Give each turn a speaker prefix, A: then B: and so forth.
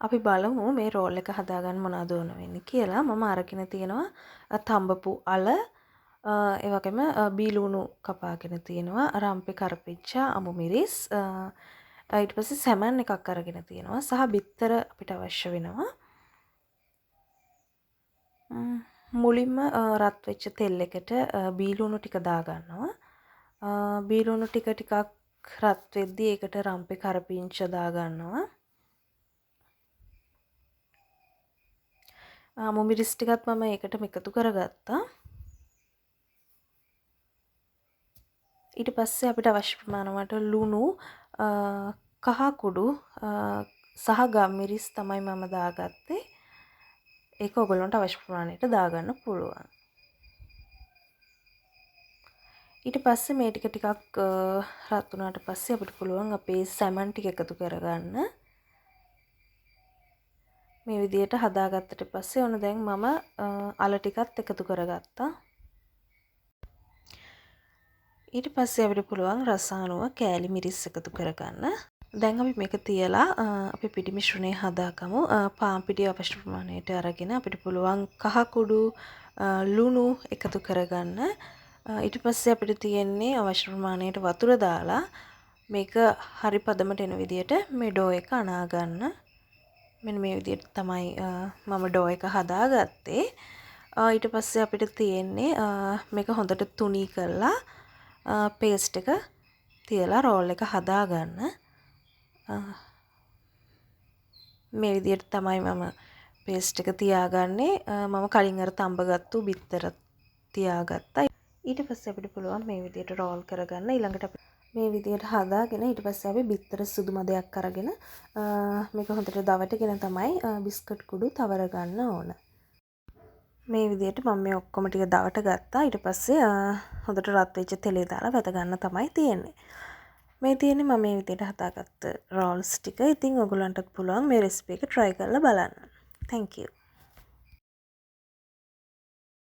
A: අපි බලමු මේ රෝල් එක හදාගන්න මොනවද ඕන වෙන්නේ කියලා. මම අරගෙන තියෙනවා තඹපු අල, ඒ වගේම බීලුණු කපාගෙන තියෙනවා, රම්පේ කරපිංචා, අමු මිරිස්, ඊට පස්සේ සැමන් එකක් අරගෙන තියෙනවා සහ බිත්තර අපිට අවශ්‍ය වෙනවා. මුලින්ම රත් වෙච්ච තෙල් එකට බීලුණු ටික දාගන්නවා. බීලුණු ටික ටිකක් රත් වෙද්දී ඒකට රම්පේ කරපිංචා දාගන්නවා. මුමිරිස් ටිකත් මම ඒකටම එකතු කරගත්තා. ඊට පස්සේ අපිට අවශ්‍ය ප්‍රමාණයට ලුණු, කහ කුඩු සහ ගම්මිරිස් තමයි මම දාගත්තේ. ඒක ඔයගොල්ලන්ට අවශ්‍ය ප්‍රමාණයට දාගන්න පුළුවන්. ඊට පස්සේ මේ ටික ටිකක් රත් වුණාට පස්සේ අපිට පුළුවන් අපේ සැමන් ටික එකතු කරගන්න. මේ විදිහට හදාගත්තට පස්සේ ඔන්න දැන් මම අල ටිකත් එකතු කරගත්තා. ඊට පස්සේ අපිට පුළුවන් රසානුව කෑලි මිරිස් එකතු කරගන්න. දැන් අපි මේක තියලා අපි පිටි මිශ්‍රණය හදාගමු. පාන් පිටි අවශ්‍ය ප්‍රමාණයට අරගෙන අපිට පුළුවන් කහ කුඩු, ලුණු එකතු කරගන්න. ඊට පස්සේ අපිට තියෙන්නේ අවශ්‍ය ප්‍රමාණයට වතුර දාලා මේක හරි පදමට එන විදියට මේ ඩෝ එක අනා ගන්න. මෙන්න මේ විදිහට තමයි මම ඩෝ එක හදාගත්තේ. ඊට පස්සේ අපිට තියෙන්නේ මේක හොඳට තුනී කරලා පේස්ට් එක තියලා රෝල් එක හදාගන්න. මේ විදිහට තමයි මම පේස්ට් එක තියාගන්නේ. මම කලින් අර තඹගත්තු බිත්තර තියාගත්තා. ඊට පස්සේ අපිට පුළුවන් මේ විදිහට රෝල් කරගන්න. ඊළඟට අපි මේ විදිහට හදාගෙන ඊට පස්සේ අපි බිත්තර සුදු මදයක් අරගෙන මේක හොඳට දවටගෙන තමයි බිස්කට් කුඩු තවර ගන්න ඕන. මේ විදිහට මම මේ ඔක්කොම ටික දවට ගත්තා. ඊට පස්සේ හොඳට රත් වෙච්ච තෙලේ දාලා වැත ගන්න තමයි තියෙන්නේ. මේ තියෙන්නේ මම මේ විදිහට හදාගත්ත රෝල්ස් ටික. ඉතින් ඔයගොල්ලන්ටත් පුළුවන් මේ රෙසිපි එක try කරලා බලන්න. Thank you.